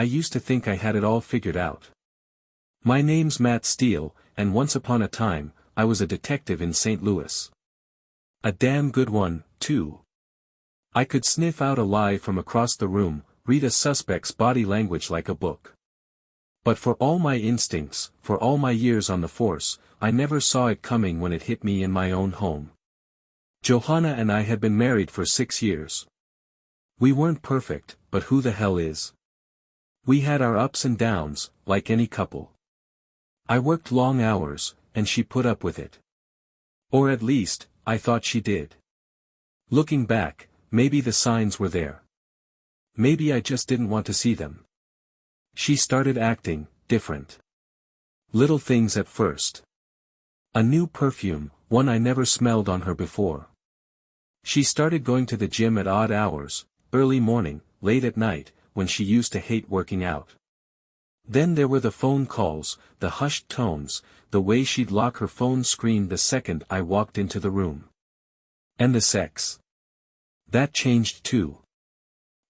I used to think I had it all figured out. My name's Matt Steele, and once upon a time, I was a detective in St. Louis. A damn good one, too. I could sniff out a lie from across the room, read a suspect's body language like a book. But for all my instincts, for all my years on the force, I never saw it coming when it hit me in my own home. Johanna and I had been married for 6 years. We weren't perfect, but who the hell is? We had our ups and downs, like any couple. I worked long hours, and she put up with it. Or at least, I thought she did. Looking back, maybe the signs were there. Maybe I just didn't want to see them. She started acting different. Little things at first. A new perfume, one I never smelled on her before. She started going to the gym at odd hours, early morning, late at night, when she used to hate working out. Then there were the phone calls, the hushed tones, the way she'd lock her phone screen the second I walked into the room. And the sex. That changed too.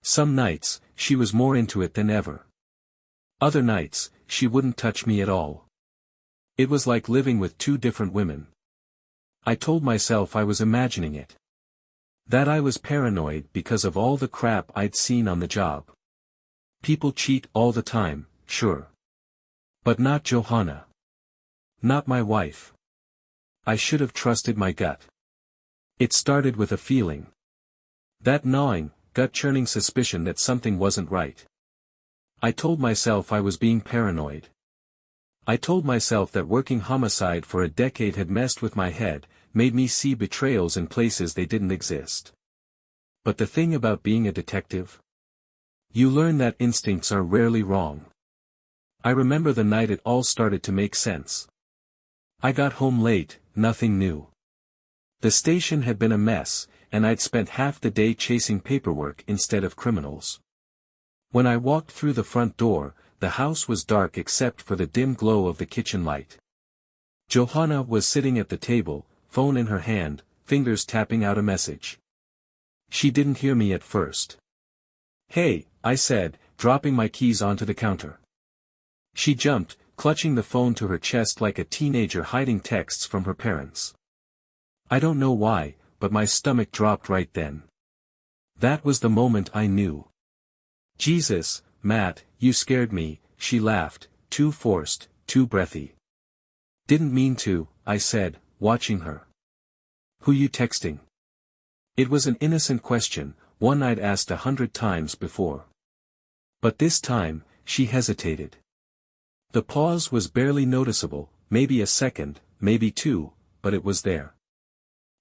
Some nights, she was more into it than ever. Other nights, she wouldn't touch me at all. It was like living with two different women. I told myself I was imagining it. That I was paranoid because of all the crap I'd seen on the job. People cheat all the time, sure. But not Johanna. Not my wife. I should have trusted my gut. It started with a feeling. That gnawing, gut-churning suspicion that something wasn't right. I told myself I was being paranoid. I told myself that working homicide for a decade had messed with my head, made me see betrayals in places they didn't exist. But the thing about being a detective? You learn that instincts are rarely wrong. I remember the night it all started to make sense. I got home late, nothing new. The station had been a mess, and I'd spent half the day chasing paperwork instead of criminals. When I walked through the front door, the house was dark except for the dim glow of the kitchen light. Johanna was sitting at the table, phone in her hand, fingers tapping out a message. She didn't hear me at first. "Hey," I said, dropping my keys onto the counter. She jumped, clutching the phone to her chest like a teenager hiding texts from her parents. I don't know why, but my stomach dropped right then. That was the moment I knew. "Jesus, Matt, you scared me," she laughed, too forced, too breathy. "Didn't mean to," I said, watching her. "Who you texting?" It was an innocent question, one I'd asked 100 times before. But this time, she hesitated. The pause was barely noticeable, maybe a second, maybe two, but it was there.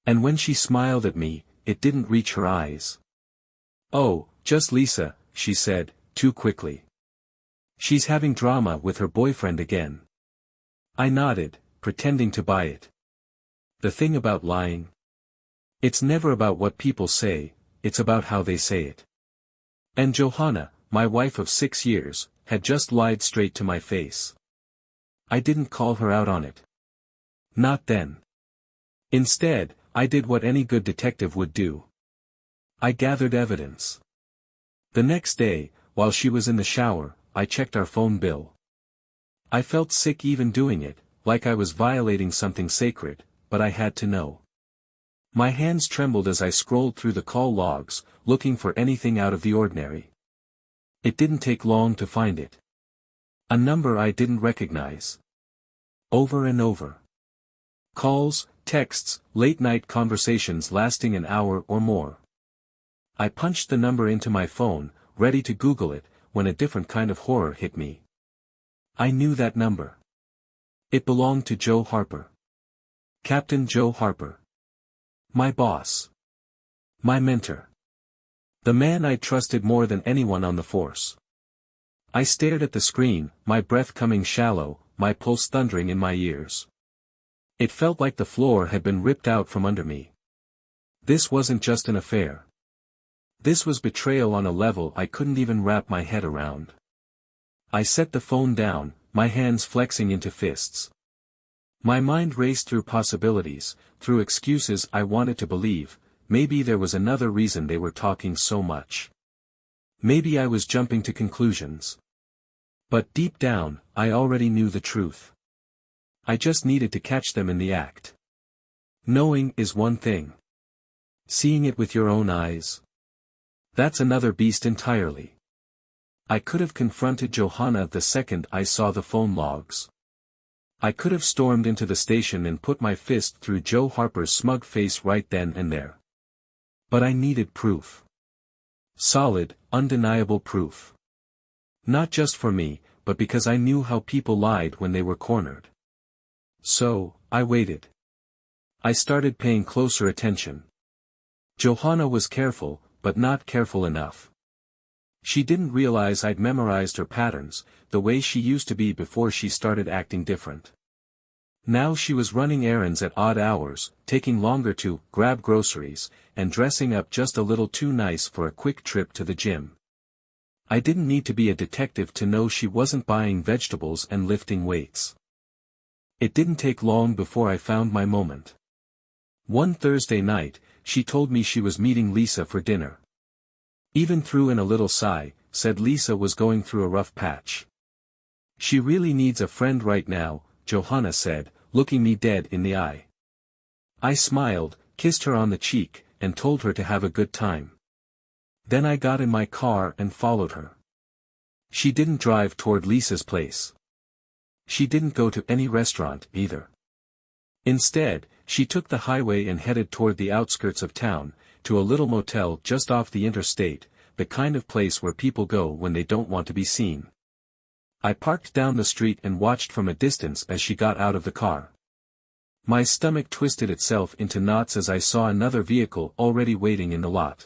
And when she smiled at me, it didn't reach her eyes. "Oh, just Lisa," she said, too quickly. "She's having drama with her boyfriend again." I nodded, pretending to buy it. The thing about lying? It's never about what people say, it's about how they say it. And Johanna, my wife of 6 years, had just lied straight to my face. I didn't call her out on it. Not then. Instead, I did what any good detective would do. I gathered evidence. The next day, while she was in the shower, I checked our phone bill. I felt sick even doing it, like I was violating something sacred, but I had to know. My hands trembled as I scrolled through the call logs, looking for anything out of the ordinary. It didn't take long to find it. A number I didn't recognize. Over and over. Calls, texts, late-night conversations lasting an hour or more. I punched the number into my phone, ready to Google it, when a different kind of horror hit me. I knew that number. It belonged to Joe Harper. Captain Joe Harper. My boss. My mentor. The man I trusted more than anyone on the force. I stared at the screen, my breath coming shallow, my pulse thundering in my ears. It felt like the floor had been ripped out from under me. This wasn't just an affair. This was betrayal on a level I couldn't even wrap my head around. I set the phone down, my hands flexing into fists. My mind raced through possibilities, through excuses I wanted to believe. Maybe there was another reason they were talking so much. Maybe I was jumping to conclusions. But deep down, I already knew the truth. I just needed to catch them in the act. Knowing is one thing. Seeing it with your own eyes? That's another beast entirely. I could have confronted Johanna the second I saw the phone logs. I could have stormed into the station and put my fist through Joe Harper's smug face right then and there. But I needed proof. Solid, undeniable proof. Not just for me, but because I knew how people lied when they were cornered. So, I waited. I started paying closer attention. Johanna was careful, but not careful enough. She didn't realize I'd memorized her patterns, the way she used to be before she started acting different. Now she was running errands at odd hours, taking longer to grab groceries, and dressing up just a little too nice for a quick trip to the gym. I didn't need to be a detective to know she wasn't buying vegetables and lifting weights. It didn't take long before I found my moment. One Thursday night, she told me she was meeting Lisa for dinner. Even threw in a little sigh, said Lisa was going through a rough patch. She really needs a friend right now, Johanna said, looking me dead in the eye. I smiled, kissed her on the cheek, and told her to have a good time. Then I got in my car and followed her. She didn't drive toward Lisa's place. She didn't go to any restaurant, either. Instead, she took the highway and headed toward the outskirts of town, to a little motel just off the interstate, the kind of place where people go when they don't want to be seen. I parked down the street and watched from a distance as she got out of the car. My stomach twisted itself into knots as I saw another vehicle already waiting in the lot.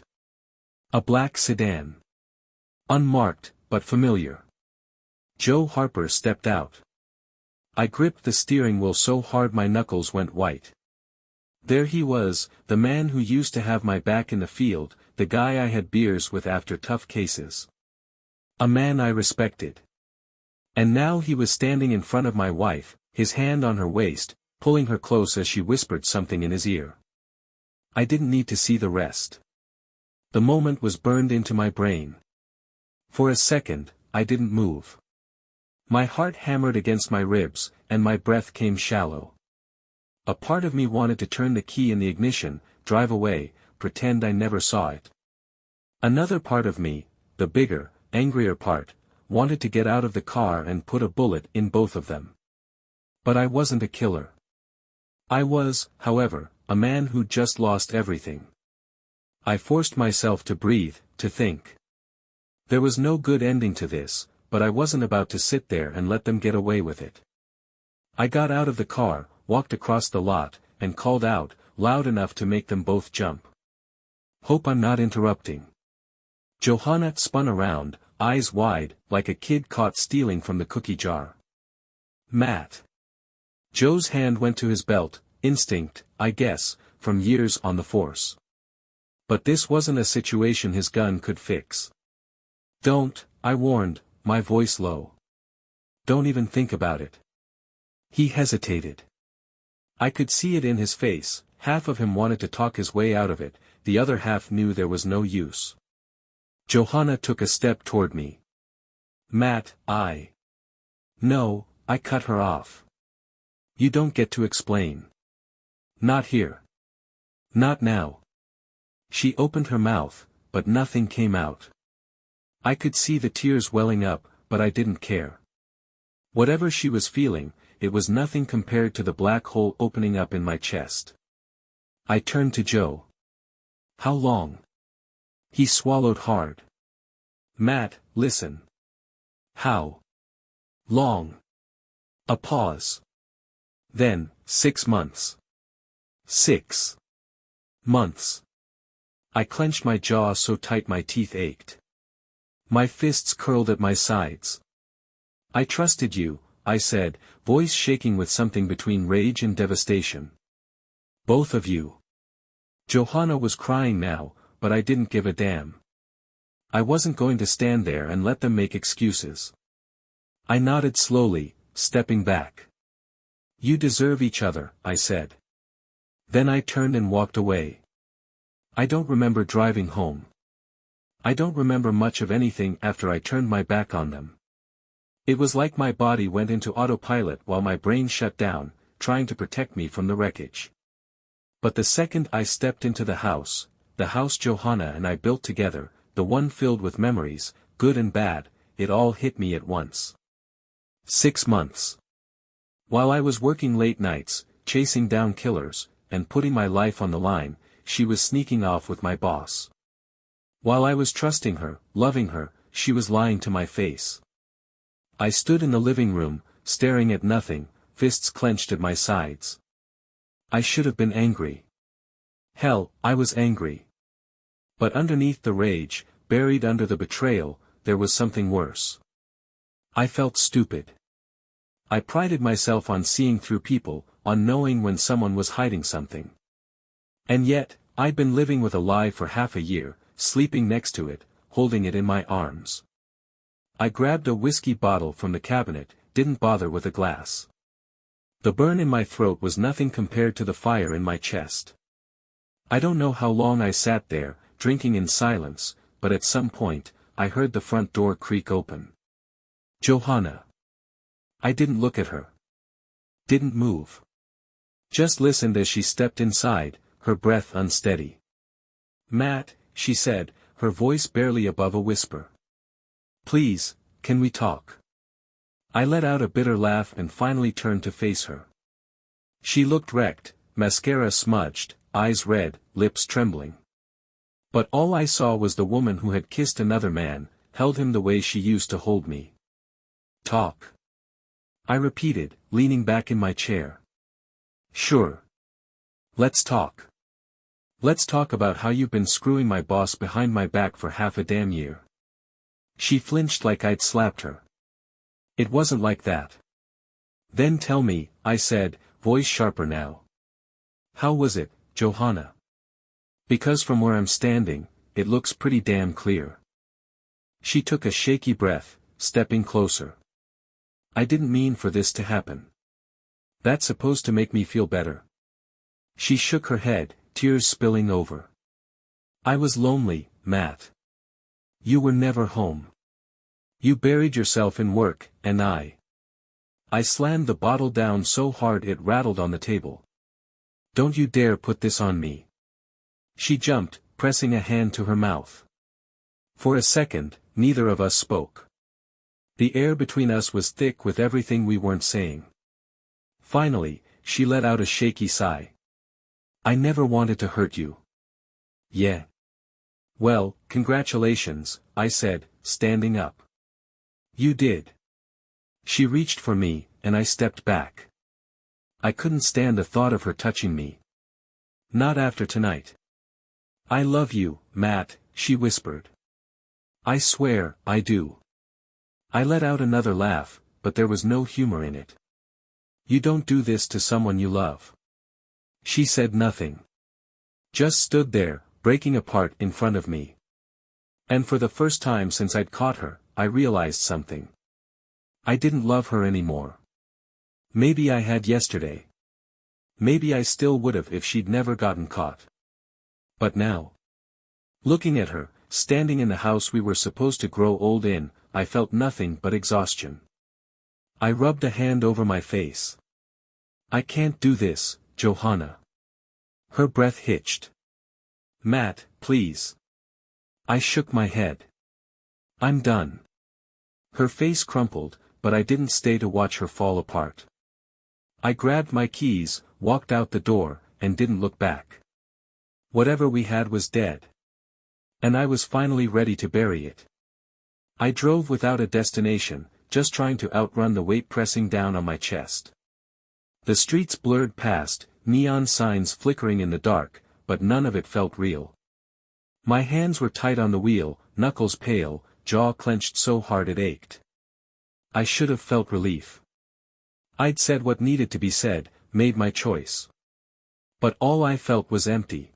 A black sedan. Unmarked, but familiar. Joe Harper stepped out. I gripped the steering wheel so hard my knuckles went white. There he was, the man who used to have my back in the field, the guy I had beers with after tough cases. A man I respected. And now he was standing in front of my wife, his hand on her waist, pulling her close as she whispered something in his ear. I didn't need to see the rest. The moment was burned into my brain. For a second, I didn't move. My heart hammered against my ribs, and my breath came shallow. A part of me wanted to turn the key in the ignition, drive away, pretend I never saw it. Another part of me, the bigger, angrier part, wanted to get out of the car and put a bullet in both of them. But I wasn't a killer. I was, however, a man who'd just lost everything. I forced myself to breathe, to think. There was no good ending to this, but I wasn't about to sit there and let them get away with it. I got out of the car, walked across the lot, and called out, loud enough to make them both jump. Hope I'm not interrupting. Johanna spun around, eyes wide, like a kid caught stealing from the cookie jar. Matt. Joe's hand went to his belt, instinct, I guess, from years on the force. But this wasn't a situation his gun could fix. Don't, I warned, my voice low. Don't even think about it. He hesitated. I could see it in his face, half of him wanted to talk his way out of it, the other half knew there was no use. Johanna took a step toward me. Matt, No, I cut her off. You don't get to explain. Not here. Not now. She opened her mouth, but nothing came out. I could see the tears welling up, but I didn't care. Whatever she was feeling, it was nothing compared to the black hole opening up in my chest. I turned to Joe. How long? He swallowed hard. Matt, listen. How long? A pause. Then, 6 months. 6 months. I clenched my jaw so tight my teeth ached. My fists curled at my sides. I trusted you, I said, voice shaking with something between rage and devastation. Both of you. Johanna was crying now, but I didn't give a damn. I wasn't going to stand there and let them make excuses. I nodded slowly, stepping back. You deserve each other, I said. Then I turned and walked away. I don't remember driving home. I don't remember much of anything after I turned my back on them. It was like my body went into autopilot while my brain shut down, trying to protect me from the wreckage. But the second I stepped into the house Johanna and I built together, the one filled with memories, good and bad, it all hit me at once. 6 months. While I was working late nights, chasing down killers, and putting my life on the line, she was sneaking off with my boss. While I was trusting her, loving her, she was lying to my face. I stood in the living room, staring at nothing, fists clenched at my sides. I should have been angry. Hell, I was angry. But underneath the rage, buried under the betrayal, there was something worse. I felt stupid. I prided myself on seeing through people, on knowing when someone was hiding something. And yet, I'd been living with a lie for half a year, sleeping next to it, holding it in my arms. I grabbed a whiskey bottle from the cabinet, didn't bother with a glass. The burn in my throat was nothing compared to the fire in my chest. I don't know how long I sat there, drinking in silence, but at some point, I heard the front door creak open. Johanna. I didn't look at her. Didn't move. Just listened as she stepped inside, her breath unsteady. Matt, she said, her voice barely above a whisper. Please, can we talk? I let out a bitter laugh and finally turned to face her. She looked wrecked, mascara smudged, eyes red, lips trembling. But all I saw was the woman who had kissed another man, held him the way she used to hold me. Talk. I repeated, leaning back in my chair. Sure. Let's talk. Let's talk about how you've been screwing my boss behind my back for half a damn year. She flinched like I'd slapped her. It wasn't like that. Then tell me, I said, voice sharper now. How was it, Johanna? Because from where I'm standing, it looks pretty damn clear. She took a shaky breath, stepping closer. I didn't mean for this to happen. That's supposed to make me feel better. She shook her head, tears spilling over. I was lonely, Matt. You were never home. You buried yourself in work, and I slammed the bottle down so hard it rattled on the table. Don't you dare put this on me. She jumped, pressing a hand to her mouth. For a second, neither of us spoke. The air between us was thick with everything we weren't saying. Finally, she let out a shaky sigh. I never wanted to hurt you. Yeah. Well, congratulations, I said, standing up. You did. She reached for me, and I stepped back. I couldn't stand the thought of her touching me. Not after tonight. I love you, Matt, she whispered. I swear, I do. I let out another laugh, but there was no humor in it. You don't do this to someone you love. She said nothing. Just stood there, breaking apart in front of me. And for the first time since I'd caught her, I realized something. I didn't love her anymore. Maybe I had yesterday. Maybe I still would've if she'd never gotten caught. But now, looking at her, standing in the house we were supposed to grow old in, I felt nothing but exhaustion. I rubbed a hand over my face. I can't do this, Johanna. Her breath hitched. Matt, please. I shook my head. I'm done. Her face crumpled, but I didn't stay to watch her fall apart. I grabbed my keys, walked out the door, and didn't look back. Whatever we had was dead. And I was finally ready to bury it. I drove without a destination, just trying to outrun the weight pressing down on my chest. The streets blurred past, neon signs flickering in the dark, but none of it felt real. My hands were tight on the wheel, knuckles pale, jaw clenched so hard it ached. I should have felt relief. I'd said what needed to be said, made my choice. But all I felt was empty.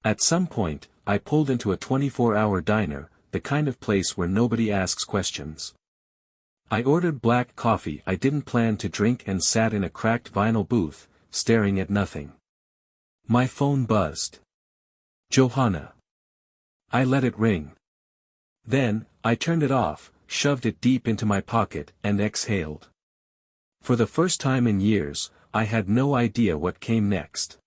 At some point, I pulled into a 24-hour diner, the kind of place where nobody asks questions. I ordered black coffee I didn't plan to drink and sat in a cracked vinyl booth, staring at nothing. My phone buzzed. Johanna. I let it ring. Then, I turned it off, shoved it deep into my pocket and exhaled. For the first time in years, I had no idea what came next.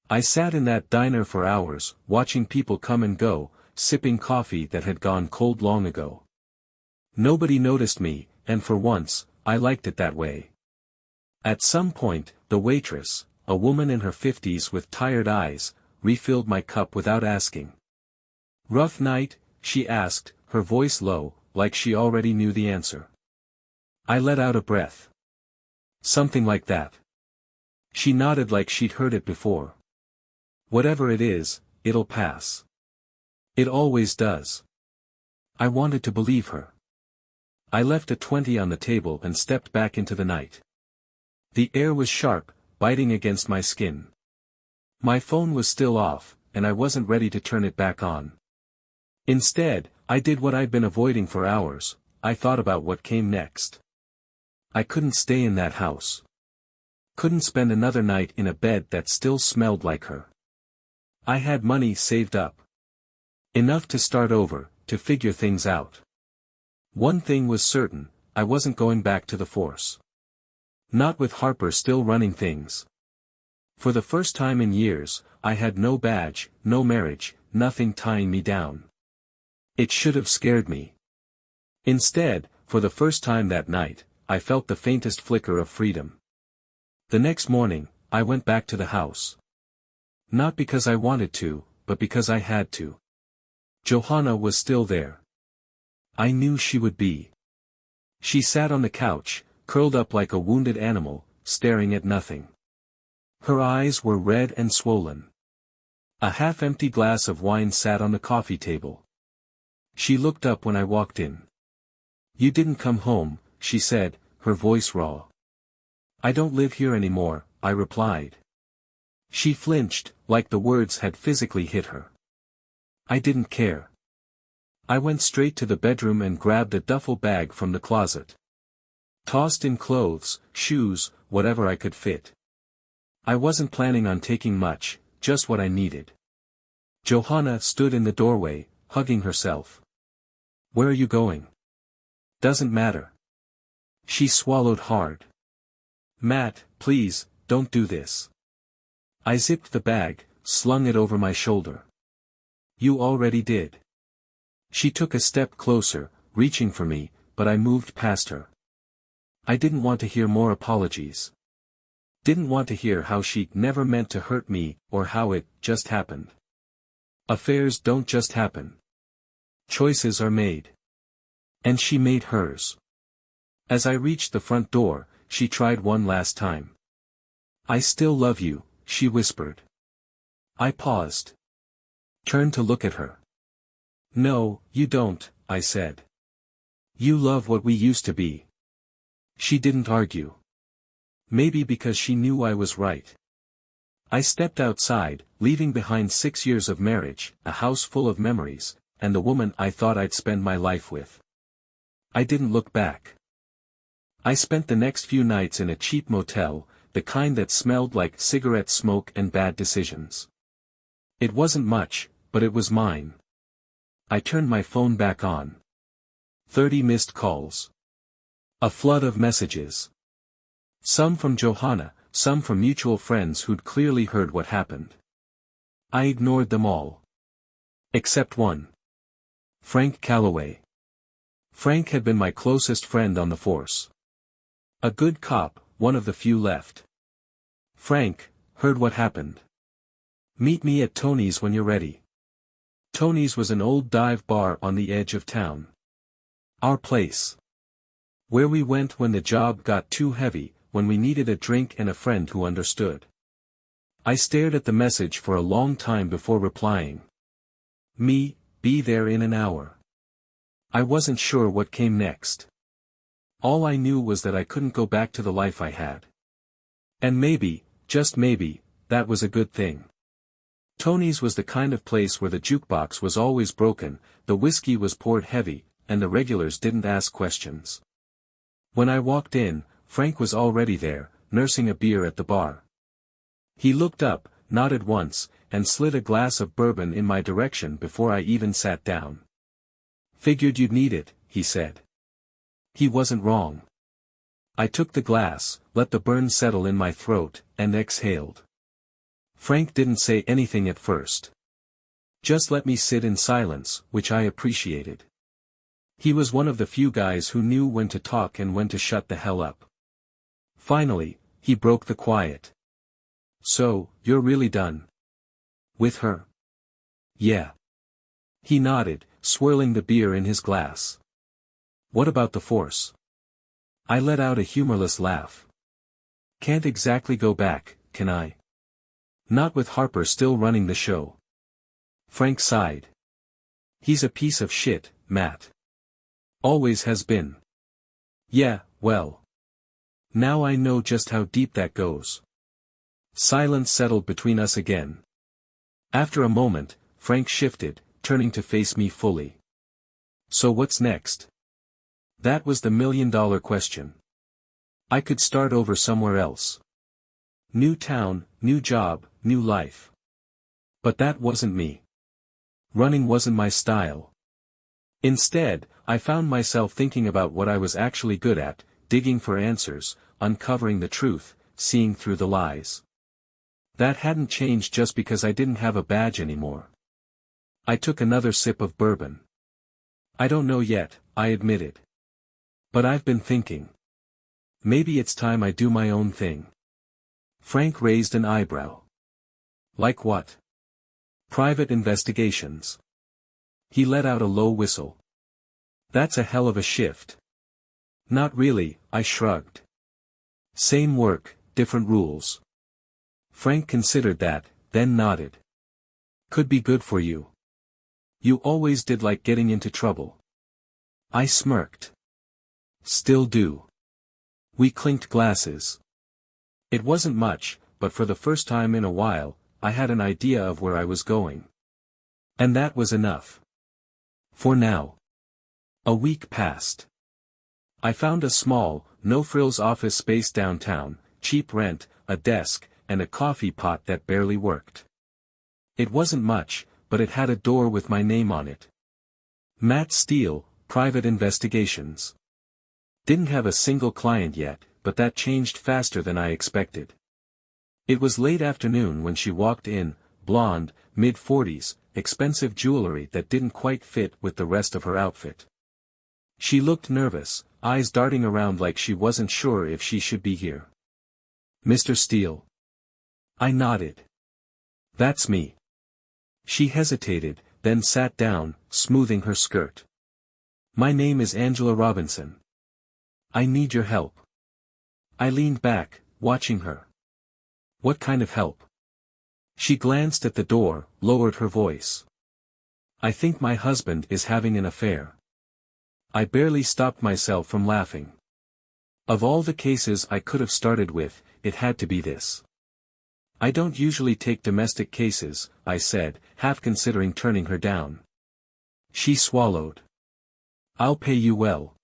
I sat in that diner for hours, watching people come and go, sipping coffee that had gone cold long ago. Nobody noticed me, and for once, I liked it that way. At some point, the waitress, a woman in her 50s with tired eyes, refilled my cup without asking. "Rough night?" she asked, her voice low, like she already knew the answer. I let out a breath. "Something like that." She nodded like she'd heard it before. "Whatever it is, it'll pass. It always does." I wanted to believe her. I left a 20 on the table and stepped back into the night. The air was sharp, biting against my skin. My phone was still off, and I wasn't ready to turn it back on. Instead, I did what I'd been avoiding for hours. I thought about what came next. I couldn't stay in that house. Couldn't spend another night in a bed that still smelled like her. I had money saved up. Enough to start over, to figure things out. One thing was certain, I wasn't going back to the force. Not with Harper still running things. For the first time in years, I had no badge, no marriage, nothing tying me down. It should have scared me. Instead, for the first time that night, I felt the faintest flicker of freedom. The next morning, I went back to the house. Not because I wanted to, but because I had to. Johanna was still there. I knew she would be. She sat on the couch, curled up like a wounded animal, staring at nothing. Her eyes were red and swollen. A half-empty glass of wine sat on the coffee table. She looked up when I walked in. "You didn't come home," she said, her voice raw. "I don't live here anymore," I replied. She flinched, like the words had physically hit her. I didn't care. I went straight to the bedroom and grabbed a duffel bag from the closet. Tossed in clothes, shoes, whatever I could fit. I wasn't planning on taking much, just what I needed. Johanna stood in the doorway, hugging herself. "Where are you going?" "Doesn't matter." She swallowed hard. "Matt, please, don't do this." I zipped the bag, slung it over my shoulder. "You already did." She took a step closer, reaching for me, but I moved past her. I didn't want to hear more apologies. Didn't want to hear how she never meant to hurt me, or how it just happened. Affairs don't just happen. Choices are made. And she made hers. As I reached the front door, she tried one last time. "I still love you," she whispered. I paused. Turned to look at her. "No, you don't," I said. "You love what we used to be." She didn't argue. Maybe because she knew I was right. I stepped outside, leaving behind 6 years of marriage, a house full of memories, and the woman I thought I'd spend my life with. I didn't look back. I spent the next few nights in a cheap motel, the kind that smelled like cigarette smoke and bad decisions. It wasn't much, but it was mine. I turned my phone back on. 30 missed calls. A flood of messages. Some from Johanna, some from mutual friends who'd clearly heard what happened. I ignored them all. Except one. Frank Calloway. Frank had been my closest friend on the force. A good cop, one of the few left. "Frank, heard what happened. Meet me at Tony's when you're ready." Tony's was an old dive bar on the edge of town. Our place. Where we went when the job got too heavy, when we needed a drink and a friend who understood. I stared at the message for a long time before replying. Be there in an hour. I wasn't sure what came next. All I knew was that I couldn't go back to the life I had. And maybe, just maybe, that was a good thing. Tony's was the kind of place where the jukebox was always broken, the whiskey was poured heavy, and the regulars didn't ask questions. When I walked in, Frank was already there, nursing a beer at the bar. He looked up, nodded once, and slid a glass of bourbon in my direction before I even sat down. "Figured you'd need it," he said. He wasn't wrong. I took the glass, let the burn settle in my throat, and exhaled. Frank didn't say anything at first. Just let me sit in silence, which I appreciated. He was one of the few guys who knew when to talk and when to shut the hell up. Finally, he broke the quiet. So, you're really done? With her? Yeah. He nodded, swirling the beer in his glass. What about the force? I let out a humorless laugh. Can't exactly go back, can I? Not with Harper still running the show. Frank sighed. He's a piece of shit, Matt. Always has been. Yeah, well. Now I know just how deep that goes. Silence settled between us again. After a moment, Frank shifted, turning to face me fully. So what's next? That was the million-dollar question. I could start over somewhere else. New town, new job, new life. But that wasn't me. Running wasn't my style. Instead, I found myself thinking about what I was actually good at, digging for answers, uncovering the truth, seeing through the lies. That hadn't changed just because I didn't have a badge anymore. I took another sip of bourbon. I don't know yet, I admitted. But I've been thinking. Maybe it's time I do my own thing. Frank raised an eyebrow. Like what? Private investigations. He let out a low whistle. That's a hell of a shift. Not really, I shrugged. Same work, different rules. Frank considered that, then nodded. Could be good for you. You always did like getting into trouble. I smirked. Still do. We clinked glasses. It wasn't much, but for the first time in a while, I had an idea of where I was going. And that was enough. For now. A week passed. I found a small, no-frills office space downtown, cheap rent, a desk, and a coffee pot that barely worked. It wasn't much, but it had a door with my name on it. Matt Steele, Private Investigations. Didn't have a single client yet, but that changed faster than I expected. It was late afternoon when she walked in, blonde, mid-40s, expensive jewelry that didn't quite fit with the rest of her outfit. She looked nervous, eyes darting around like she wasn't sure if she should be here. Mr. Steele. I nodded. That's me. She hesitated, then sat down, smoothing her skirt. My name is Angela Robinson. I need your help. I leaned back, watching her. What kind of help? She glanced at the door, lowered her voice. I think my husband is having an affair. I barely stopped myself from laughing. Of all the cases I could have started with, it had to be this. I don't usually take domestic cases, I said, half considering turning her down. She swallowed. I'll pay you well.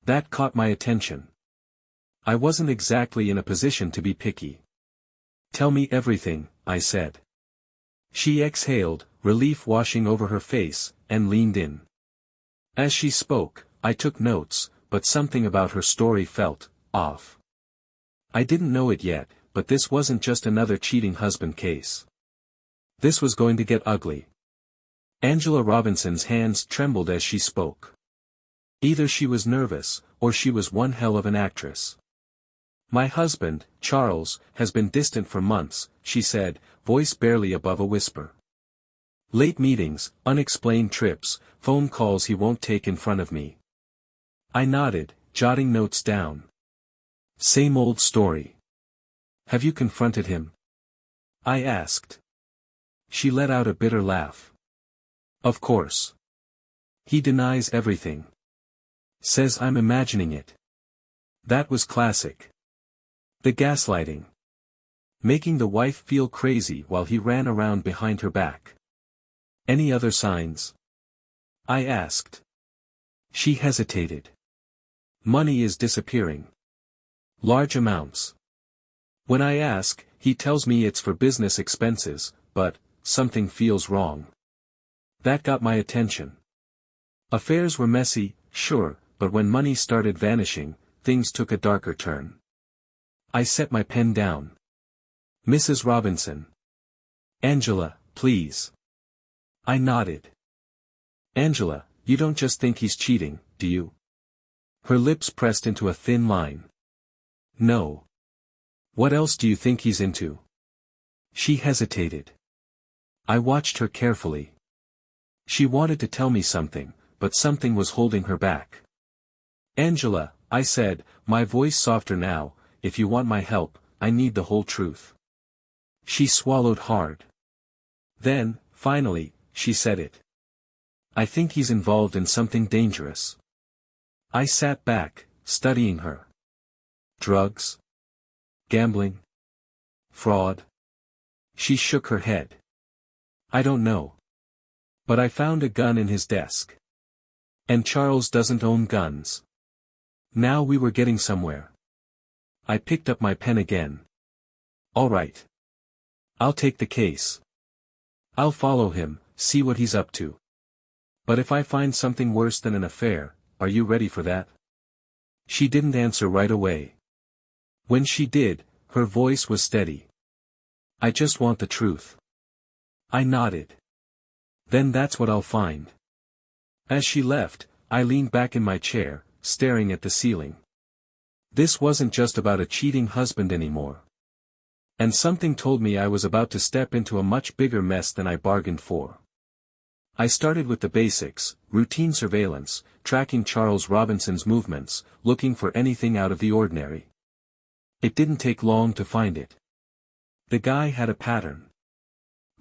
That caught my attention. I wasn't exactly in a position to be picky. Tell me everything, I said. She exhaled, relief washing over her face, and leaned in. As she spoke, I took notes, but something about her story felt off. I didn't know it yet, but this wasn't just another cheating husband case. This was going to get ugly. Angela Robinson's hands trembled as she spoke. Either she was nervous, or she was one hell of an actress. My husband, Charles, has been distant for months, she said, voice barely above a whisper. Late meetings, unexplained trips, phone calls he won't take in front of me. I nodded, jotting notes down. Same old story. Have you confronted him? I asked. She let out a bitter laugh. Of course. He denies everything. Says I'm imagining it. That was classic. The gaslighting. Making the wife feel crazy while he ran around behind her back. Any other signs? I asked. She hesitated. Money is disappearing. Large amounts. When I ask, he tells me it's for business expenses, but something feels wrong. That got my attention. Affairs were messy, Sure, but when money started vanishing, things took a darker turn. I set my pen down. Mrs. Robinson. Angela, please. I nodded. Angela, you don't just think he's cheating, do you? Her lips pressed into a thin line. No. What else do you think he's into? She hesitated. I watched her carefully. She wanted to tell me something, but something was holding her back. Angela, I said, my voice softer now, if you want my help, I need the whole truth. She swallowed hard. Then, finally, she said it. I think he's involved in something dangerous. I sat back, studying her. Drugs? Gambling? Fraud? She shook her head. I don't know. But I found a gun in his desk. And Charles doesn't own guns. Now we were getting somewhere. I picked up my pen again. All right. I'll take the case. I'll follow him, see what he's up to. But if I find something worse than an affair, are you ready for that? She didn't answer right away. When she did, her voice was steady. I just want the truth. I nodded. Then that's what I'll find. As she left, I leaned back in my chair, staring at the ceiling. This wasn't just about a cheating husband anymore. And something told me I was about to step into a much bigger mess than I bargained for. I started with the basics, routine surveillance, tracking Charles Robinson's movements, looking for anything out of the ordinary. It didn't take long to find it. The guy had a pattern.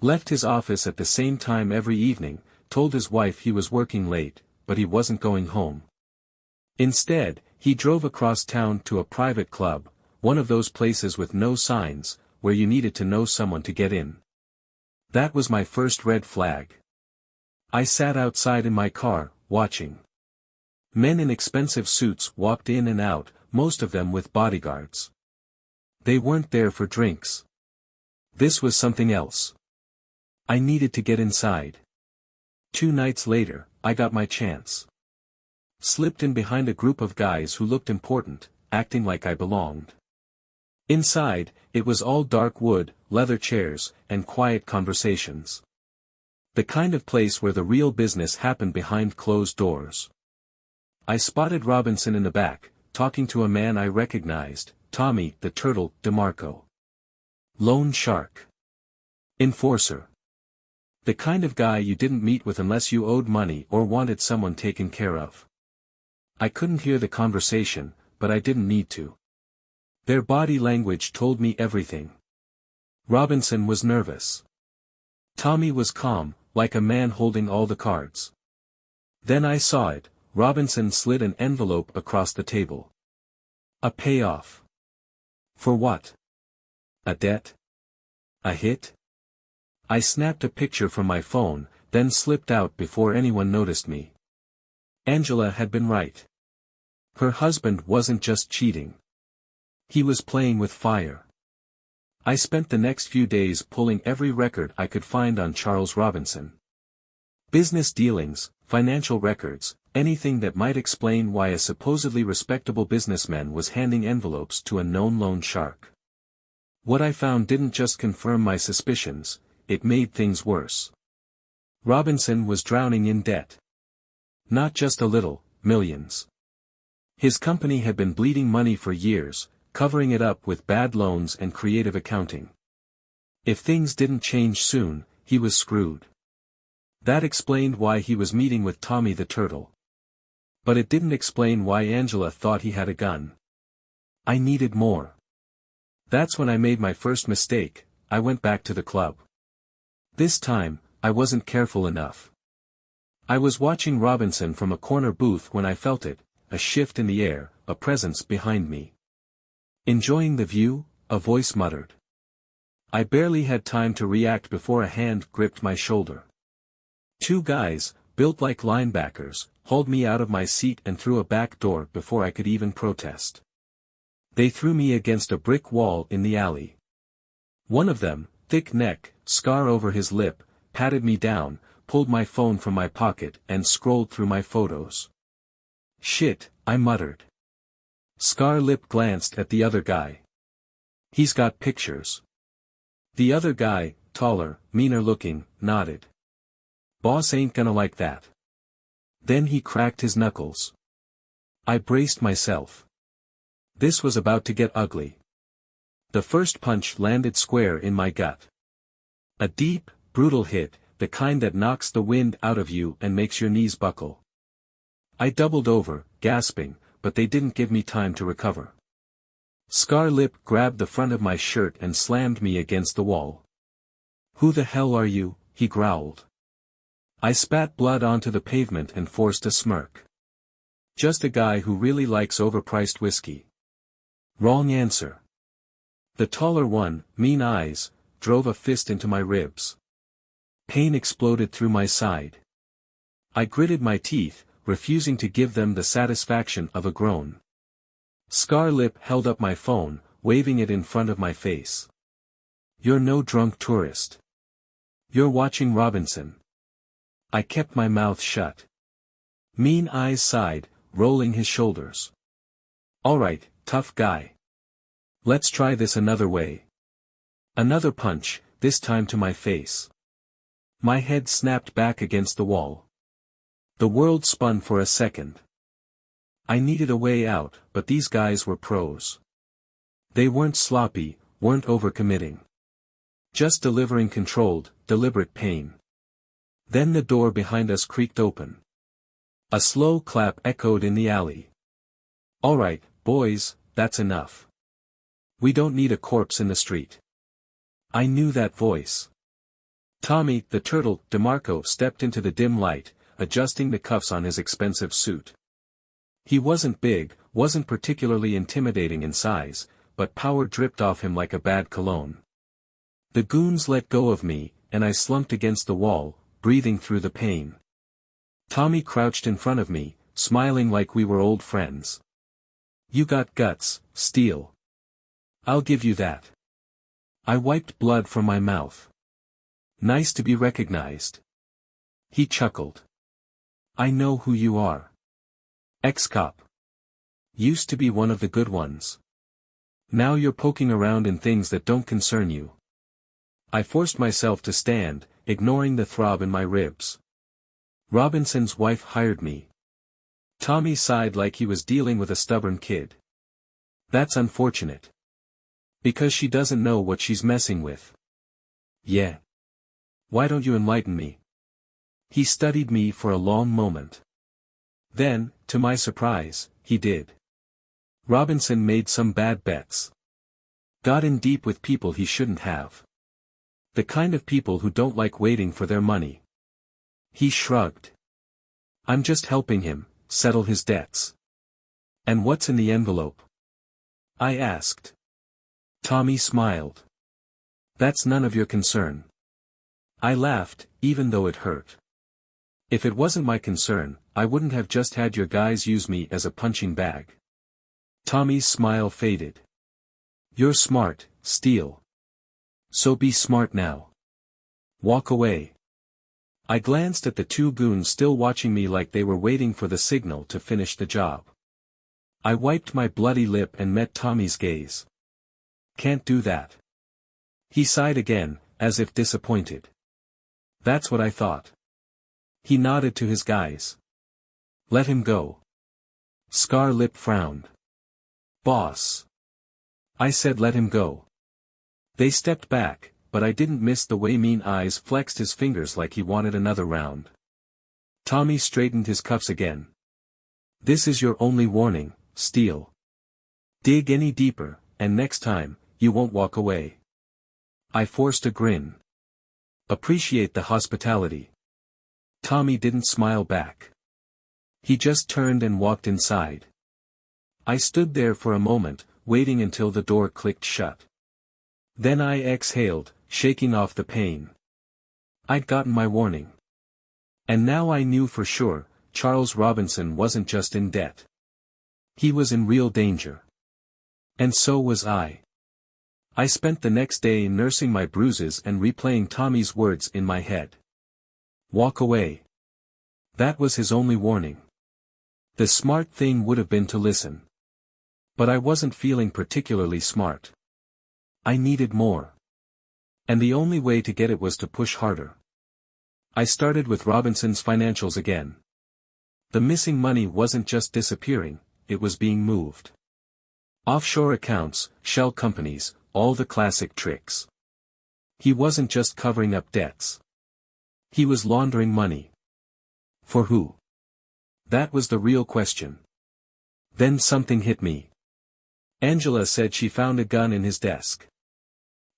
Left his office at the same time every evening, told his wife he was working late, but he wasn't going home. Instead, he drove across town to a private club, one of those places with no signs, where you needed to know someone to get in. That was my first red flag. I sat outside in my car, watching. Men in expensive suits walked in and out, most of them with bodyguards. They weren't there for drinks. This was something else. I needed to get inside. 2 nights later, I got my chance. Slipped in behind a group of guys who looked important, acting like I belonged. Inside, it was all dark wood, leather chairs, and quiet conversations. The kind of place where the real business happened behind closed doors. I spotted Robinson in the back, talking to a man I recognized, Tommy the Turtle DeMarco. Loan shark. Enforcer. The kind of guy you didn't meet with unless you owed money or wanted someone taken care of. I couldn't hear the conversation, but I didn't need to. Their body language told me everything. Robinson was nervous. Tommy was calm, like a man holding all the cards. Then I saw it, Robinson slid an envelope across the table. A payoff. For what? A debt? A hit? I snapped a picture from my phone, then slipped out before anyone noticed me. Angela had been right. Her husband wasn't just cheating. He was playing with fire. I spent the next few days pulling every record I could find on Charles Robinson. Business dealings, financial records, anything that might explain why a supposedly respectable businessman was handing envelopes to a known loan shark. What I found didn't just confirm my suspicions, it made things worse. Robinson was drowning in debt. Not just a little, millions. His company had been bleeding money for years, covering it up with bad loans and creative accounting. If things didn't change soon, he was screwed. That explained why he was meeting with Tommy the Turtle. But it didn't explain why Angela thought he had a gun. I needed more. That's when I made my first mistake, I went back to the club. This time, I wasn't careful enough. I was watching Robinson from a corner booth when I felt it, a shift in the air, a presence behind me. Enjoying the view? A voice muttered. I barely had time to react before a hand gripped my shoulder. 2 guys, built like linebackers, hauled me out of my seat and through a back door before I could even protest. They threw me against a brick wall in the alley. One of them, thick neck, scar over his lip, patted me down, pulled my phone from my pocket and scrolled through my photos. Shit, I muttered. Scar Lip glanced at the other guy. He's got pictures. The other guy, taller, meaner looking, nodded. Boss ain't gonna like that. Then he cracked his knuckles. I braced myself. This was about to get ugly. The first punch landed square in my gut. A deep, brutal hit, the kind that knocks the wind out of you and makes your knees buckle. I doubled over, gasping, but they didn't give me time to recover. Scar Lip grabbed the front of my shirt and slammed me against the wall. Who the hell are you? He growled. I spat blood onto the pavement and forced a smirk. Just a guy who really likes overpriced whiskey. Wrong answer. The taller one, mean eyes, drove a fist into my ribs. Pain exploded through my side. I gritted my teeth, refusing to give them the satisfaction of a groan. Scar Lip held up my phone, waving it in front of my face. You're no drunk tourist. You're watching Robinson. I kept my mouth shut. Mean Eyes sighed, rolling his shoulders. Alright, tough guy. Let's try this another way. Another punch, this time to my face. My head snapped back against the wall. The world spun for a second. I needed a way out, but these guys were pros. They weren't sloppy, weren't overcommitting. Just delivering controlled, deliberate pain. Then the door behind us creaked open. A slow clap echoed in the alley. Alright, boys, that's enough. We don't need a corpse in the street. I knew that voice. Tommy, the turtle, DeMarco stepped into the dim light, adjusting the cuffs on his expensive suit. He wasn't big, wasn't particularly intimidating in size, but power dripped off him like a bad cologne. The goons let go of me, and I slumped against the wall, breathing through the pain. Tommy crouched in front of me, smiling like we were old friends. You got guts, Steel. I'll give you that. I wiped blood from my mouth. Nice to be recognized. He chuckled. I know who you are. Ex-cop. Used to be one of the good ones. Now you're poking around in things that don't concern you. I forced myself to stand, ignoring the throb in my ribs. Robinson's wife hired me. Tommy sighed like he was dealing with a stubborn kid. That's unfortunate. Because she doesn't know what she's messing with. Yeah. Why don't you enlighten me? He studied me for a long moment. Then, to my surprise, he did. Robinson made some bad bets. Got in deep with people he shouldn't have. The kind of people who don't like waiting for their money. He shrugged. I'm just helping him settle his debts. And what's in the envelope? I asked. Tommy smiled. That's none of your concern. I laughed, even though it hurt. If it wasn't my concern, I wouldn't have just had your guys use me as a punching bag. Tommy's smile faded. You're smart, Steel. So be smart now. Walk away. I glanced at the two goons still watching me like they were waiting for the signal to finish the job. I wiped my bloody lip and met Tommy's gaze. Can't do that. He sighed again, as if disappointed. That's what I thought. He nodded to his guys. Let him go. Scar Lip frowned. Boss. I said let him go. They stepped back, but I didn't miss the way Mean Eyes flexed his fingers like he wanted another round. Tommy straightened his cuffs again. This is your only warning, Steel. Dig any deeper, and next time, you won't walk away. I forced a grin. Appreciate the hospitality. Tommy didn't smile back. He just turned and walked inside. I stood there for a moment, waiting until the door clicked shut. Then I exhaled, shaking off the pain. I'd gotten my warning. And now I knew for sure, Charles Robinson wasn't just in debt. He was in real danger. And so was I. I spent the next day nursing my bruises and replaying Tommy's words in my head. Walk away. That was his only warning. The smart thing would have been to listen. But I wasn't feeling particularly smart. I needed more. And the only way to get it was to push harder. I started with Robinson's financials again. The missing money wasn't just disappearing, it was being moved. Offshore accounts, shell companies, all the classic tricks. He wasn't just covering up debts. He was laundering money. For who? That was the real question. Then something hit me. Angela said she found a gun in his desk.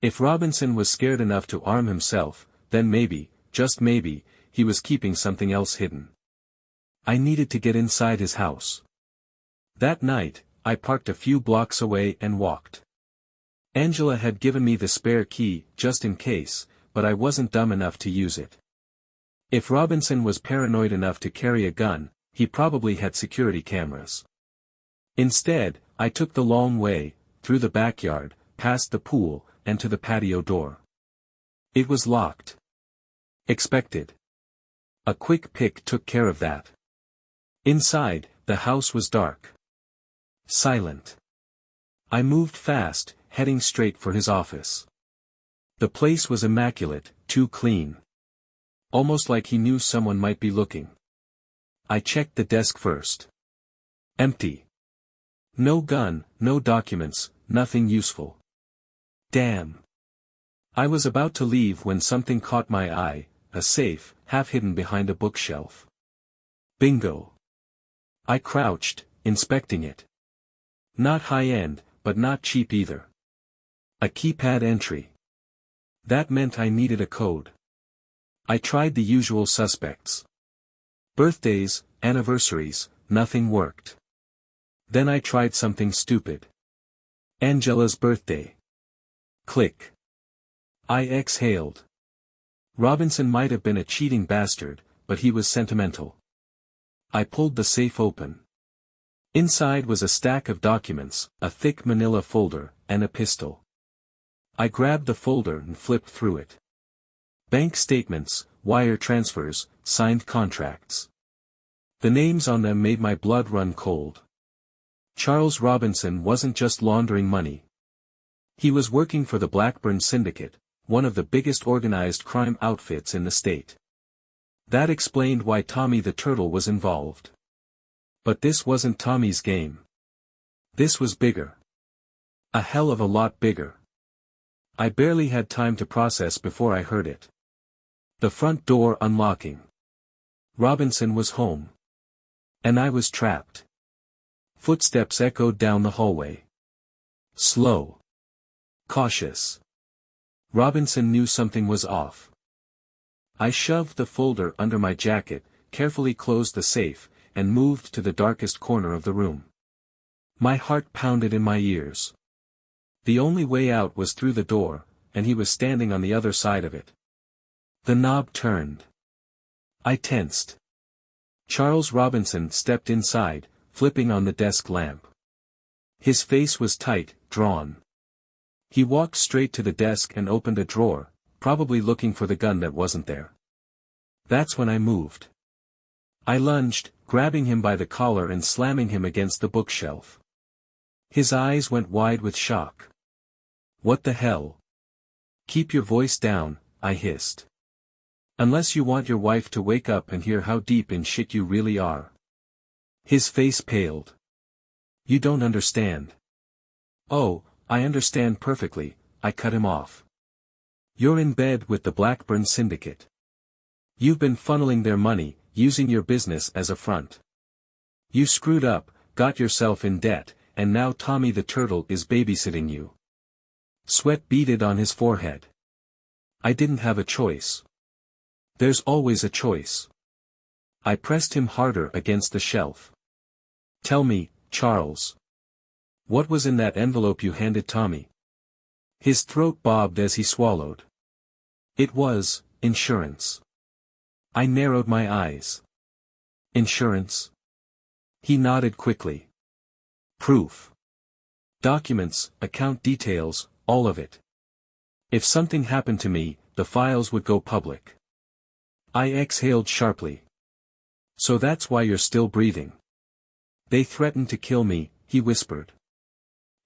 If Robinson was scared enough to arm himself, then maybe, just maybe, he was keeping something else hidden. I needed to get inside his house. That night, I parked a few blocks away and walked. Angela had given me the spare key, just in case, but I wasn't dumb enough to use it. If Robinson was paranoid enough to carry a gun, he probably had security cameras. Instead, I took the long way, through the backyard, past the pool, and to the patio door. It was locked. Expected. A quick pick took care of that. Inside, the house was dark. Silent. I moved fast, heading straight for his office. The place was immaculate, too clean. Almost like he knew someone might be looking. I checked the desk first. Empty. No gun, no documents, nothing useful. Damn. I was about to leave when something caught my eye, a safe, half hidden behind a bookshelf. Bingo. I crouched, inspecting it. Not high-end, but not cheap either. A keypad entry. That meant I needed a code. I tried the usual suspects. Birthdays, anniversaries, nothing worked. Then I tried something stupid. Angela's birthday. Click. I exhaled. Robinson might have been a cheating bastard, but he was sentimental. I pulled the safe open. Inside was a stack of documents, a thick manila folder, and a pistol. I grabbed the folder and flipped through it. Bank statements, wire transfers, signed contracts. The names on them made my blood run cold. Charles Robinson wasn't just laundering money. He was working for the Blackburn Syndicate, one of the biggest organized crime outfits in the state. That explained why Tommy the Turtle was involved. But this wasn't Tommy's game. This was bigger. A hell of a lot bigger. I barely had time to process before I heard it. The front door unlocking. Robinson was home. And I was trapped. Footsteps echoed down the hallway. Slow. Cautious. Robinson knew something was off. I shoved the folder under my jacket, carefully closed the safe, and moved to the darkest corner of the room. My heart pounded in my ears. The only way out was through the door, and he was standing on the other side of it. The knob turned. I tensed. Charles Robinson stepped inside, flipping on the desk lamp. His face was tight, drawn. He walked straight to the desk and opened a drawer, probably looking for the gun that wasn't there. That's when I moved. I lunged, grabbing him by the collar and slamming him against the bookshelf. His eyes went wide with shock. What the hell? Keep your voice down, I hissed. Unless you want your wife to wake up and hear how deep in shit you really are. His face paled. You don't understand. Oh, I understand perfectly, I cut him off. You're in bed with the Blackburn Syndicate. You've been funneling their money, using your business as a front. You screwed up, got yourself in debt, and now Tommy the Turtle is babysitting you. Sweat beaded on his forehead. I didn't have a choice. There's always a choice. I pressed him harder against the shelf. Tell me, Charles. What was in that envelope you handed Tommy? His throat bobbed as he swallowed. It was, insurance. I narrowed my eyes. Insurance? He nodded quickly. Proof. Documents, account details, all of it. If something happened to me, the files would go public. I exhaled sharply. So that's why you're still breathing. They threatened to kill me, he whispered.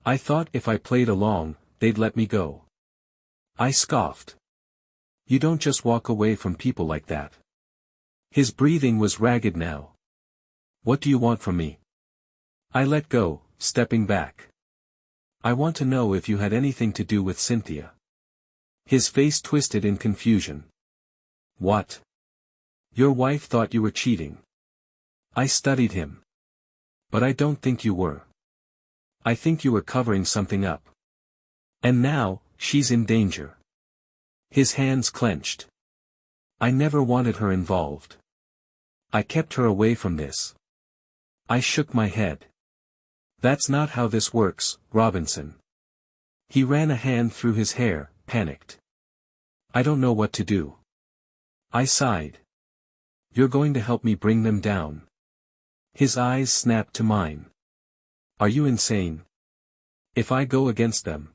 I thought if I played along, they'd let me go. I scoffed. You don't just walk away from people like that. His breathing was ragged now. What do you want from me? I let go, stepping back. I want to know if you had anything to do with Cynthia. His face twisted in confusion. What? Your wife thought you were cheating. I studied him. But I don't think you were. I think you were covering something up. And now, she's in danger. His hands clenched. I never wanted her involved. I kept her away from this. I shook my head. That's not how this works, Robinson. He ran a hand through his hair, panicked. I don't know what to do. I sighed. You're going to help me bring them down. His eyes snapped to mine. Are you insane? If I go against them,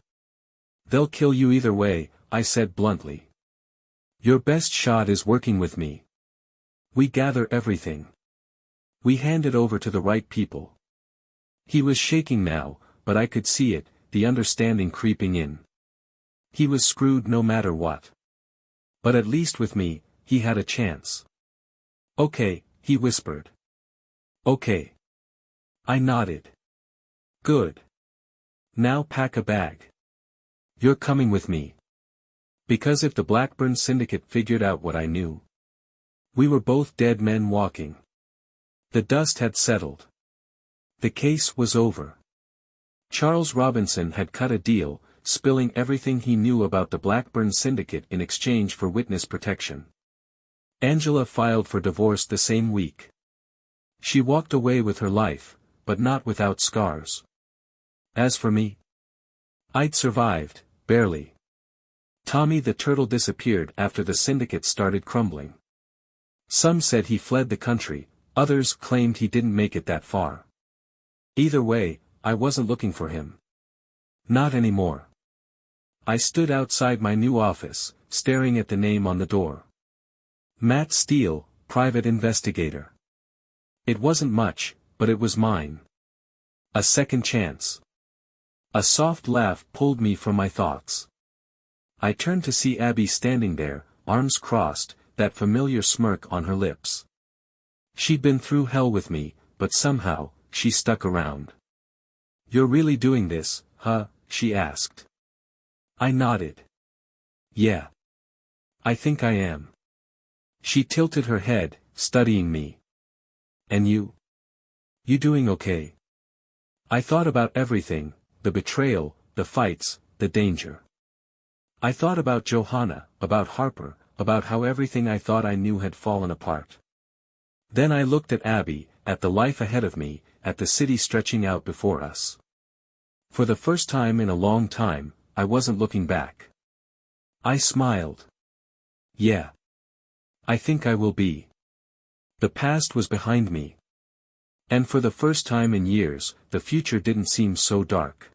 they'll kill you either way, I said bluntly. Your best shot is working with me. We gather everything. We hand it over to the right people. He was shaking now, but I could see it, the understanding creeping in. He was screwed no matter what. But at least with me, he had a chance. Okay, he whispered. Okay. I nodded. Good. Now pack a bag. You're coming with me. Because if the Blackburn Syndicate figured out what I knew, we were both dead men walking. The dust had settled. The case was over. Charles Robinson had cut a deal, spilling everything he knew about the Blackburn Syndicate in exchange for witness protection. Angela filed for divorce the same week. She walked away with her life, but not without scars. As for me, I'd survived, barely. Tommy the Turtle disappeared after the syndicate started crumbling. Some said he fled the country, others claimed he didn't make it that far. Either way, I wasn't looking for him. Not anymore. I stood outside my new office, staring at the name on the door. Matt Steele, private investigator. It wasn't much, but it was mine. A second chance. A soft laugh pulled me from my thoughts. I turned to see Abby standing there, arms crossed, that familiar smirk on her lips. She'd been through hell with me, but somehow, she stuck around. You're really doing this, huh? She asked. I nodded. Yeah. I think I am. She tilted her head, studying me. And you? You doing okay? I thought about everything, the betrayal, the fights, the danger. I thought about Johanna, about Harper, about how everything I thought I knew had fallen apart. Then I looked at Abby, at the life ahead of me, at the city stretching out before us. For the first time in a long time, I wasn't looking back. I smiled. Yeah. I think I will be. The past was behind me. And for the first time in years, the future didn't seem so dark.